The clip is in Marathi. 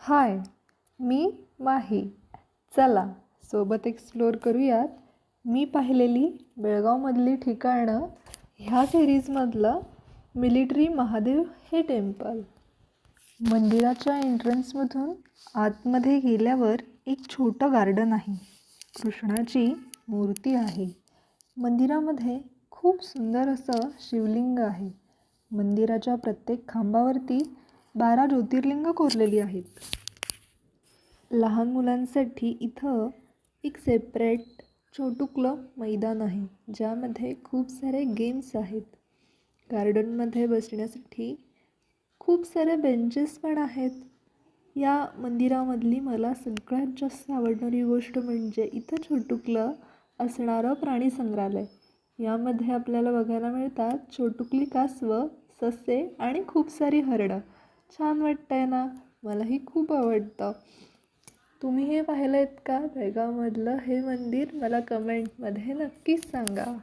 हाय, मी माही. चला सोबत एक्सप्लोअर करूयात मी पाहिलेली बेळगावमधली ठिकाणं ह्या सिरीजमधलं मिलिटरी महादेव हे टेम्पल. मंदिराच्या एंट्रन्समधून आतमध्ये गेल्यावर एक छोटं गार्डन आहे. कृष्णाची मूर्ती आहे. मंदिरामध्ये खूप सुंदर असं शिवलिंग आहे. मंदिराच्या प्रत्येक खांबावरती 12 ज्योतिर्लिंग कोरलेली आहेत. लहान मुलांसाठी इथं एक सेपरेट छोटुकलं मैदान आहे, ज्यामध्ये खूप सारे गेम्स आहेत. गार्डनमध्ये बसण्यासाठी खूप सारे बेंचेस पण आहेत. या मंदिरामधली मला सगळ्यात जास्त आवडणारी गोष्ट म्हणजे इथं छोटुकलं असणारं प्राणी संग्रहालय. यामध्ये आपल्याला बघायला मिळतात छोटुकली कासवं, ससे आणि खूप सारी हरणं. छान वाटतंय ना? मलाही खूप आवडतं. तुम्ही हे पाहिलं आहेत का बेळगावमधलं हे मंदिर? मला कमेंटमध्ये नक्कीच सांगा.